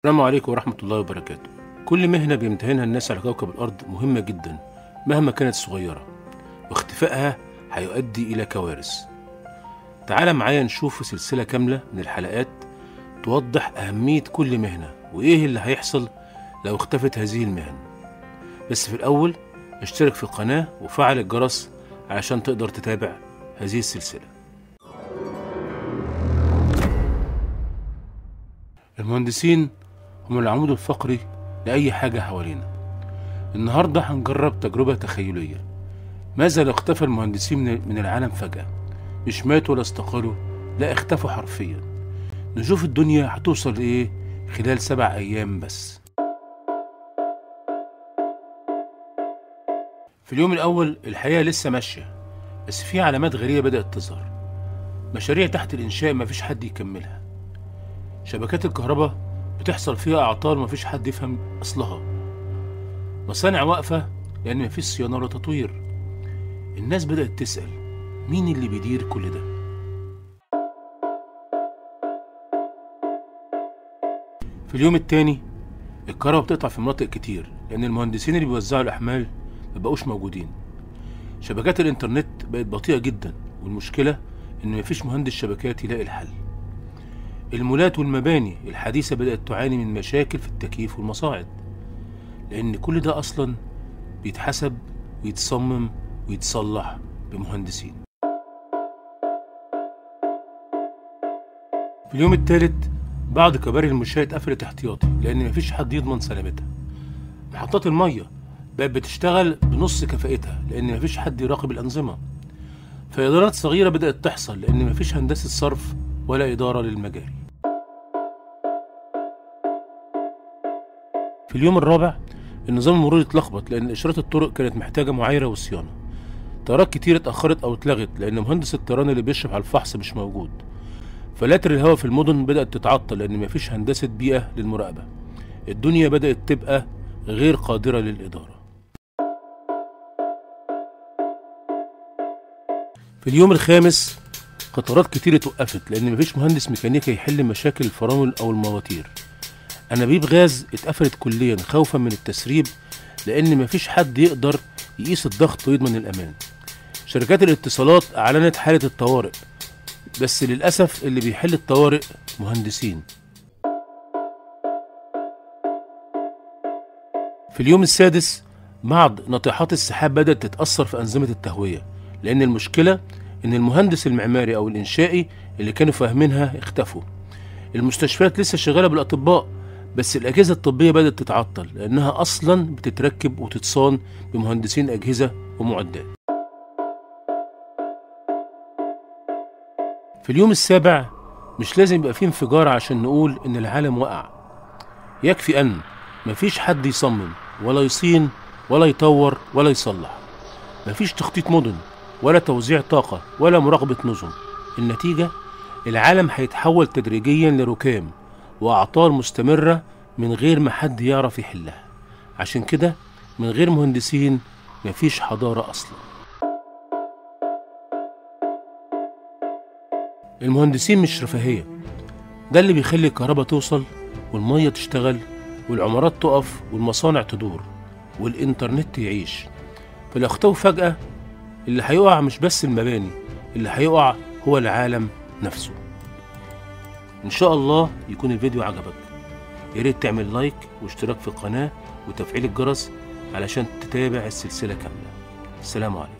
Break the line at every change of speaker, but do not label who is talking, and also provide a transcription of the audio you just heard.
السلام عليكم ورحمة الله وبركاته. كل مهنة بيمتهنها الناس على كوكب الأرض مهمة جدا مهما كانت صغيرة، واختفائها هيؤدي إلى كوارث. تعال معايا نشوف في سلسلة كاملة من الحلقات توضح أهمية كل مهنة وإيه اللي هيحصل لو اختفت هذه المهن. بس في الأول اشترك في القناة وفعل الجرس علشان تقدر تتابع هذه السلسلة. المهندسين هم العمود الفقري لأي حاجة حوالينا. النهاردة هنجرب تجربة تخيلية. ماذا لو اختفى المهندسين من العالم فجأة؟ مش ماتوا ولا استقالوا، لا، اختفوا حرفيا. نشوف الدنيا هتوصل لإيه خلال 7 أيام بس. في اليوم الأول الحياة لسه ماشية، بس في علامات غريبة بدأت تظهر. مشاريع تحت الإنشاء مفيش حد يكملها. شبكات الكهرباء بتحصل فيها أعطال مفيش حد يفهم أصلها. مصانع واقفة لأن مفيش صيانة ولا تطوير. الناس بدأت تسأل مين اللي بيدير كل ده؟ في اليوم التاني الكهرباء بتقطع في مناطق كتير لأن المهندسين اللي بيوزعوا الأحمال مبقوش موجودين. شبكات الإنترنت بقت بطيئة جدا، والمشكلة إن مفيش مهندس شبكات يلاقي الحل. المولات والمباني الحديثة بدأت تعاني من مشاكل في التكييف والمصاعد، لأن كل ده أصلا بيتحسب ويتصمم ويتصلح بمهندسين. في اليوم الثالث بعض كباري المنشآت اتقفلت احتياطي لأن مفيش حد يضمن سلامتها. محطات المية بقت بتشتغل بنص كفاءتها لأن مفيش حد يراقب الأنظمة. فيضانات صغيرة بدأت تحصل لأن مفيش هندسة صرف ولا إدارة للمجاري. في اليوم الرابع النظام المروري اتلخبط لأن إشارات الطرق كانت محتاجة معايرة وصيانة. طيارات كتير اتأخرت أو اتلغت لأن مهندس الطيران اللي بيشرف على الفحص مش موجود. فلاتر الهواء في المدن بدأت تتعطل لأن مفيش هندسة بيئة للمراقبة. الدنيا بدأت تبقى غير قادرة للإدارة. في اليوم الخامس قطارات كتير اتوقفت لأن مفيش مهندس ميكانيكا يحل مشاكل الفرامل أو المواتير. أنابيب غاز اتقفلت كليا خوفا من التسريب لأن مفيش حد يقدر يقيس الضغط ويضمن الأمان. شركات الاتصالات أعلنت حالة الطوارئ، بس للأسف اللي بيحل الطوارئ مهندسين. في اليوم السادس بعض ناطحات السحاب بدأت تتأثر في أنظمة التهوية لأن المشكلة إن المهندس المعماري أو الإنشائي اللي كانوا فاهمينها اختفوا. المستشفيات لسه شغالة بالأطباء، بس الأجهزة الطبية بدأت تتعطل لأنها أصلا بتتركب وتتصان بمهندسين أجهزة ومعدات. في اليوم السابع مش لازم يبقى فيه انفجار عشان نقول إن العالم وقع. يكفي أن مفيش حد يصمم ولا يصين ولا يطور ولا يصلح. مفيش تخطيط مدن ولا توزيع طاقة ولا مراقبة نظم. النتيجة العالم هيتحول تدريجيا لركام وأعطال مستمرة من غير ما حد يعرف يحلها. عشان كده من غير مهندسين مفيش حضارة أصلا. المهندسين مش رفاهية، ده اللي بيخلي الكهرباء توصل والمية تشتغل والعمارات تقف والمصانع تدور والإنترنت يعيش. فلو اختفوا فجأة اللي هيقع مش بس المباني، اللي هيقع هو العالم نفسه. إن شاء الله يكون الفيديو عجبك. ياريت تعمل لايك واشتراك في القناة وتفعيل الجرس علشان تتابع السلسلة كاملة. السلام عليكم.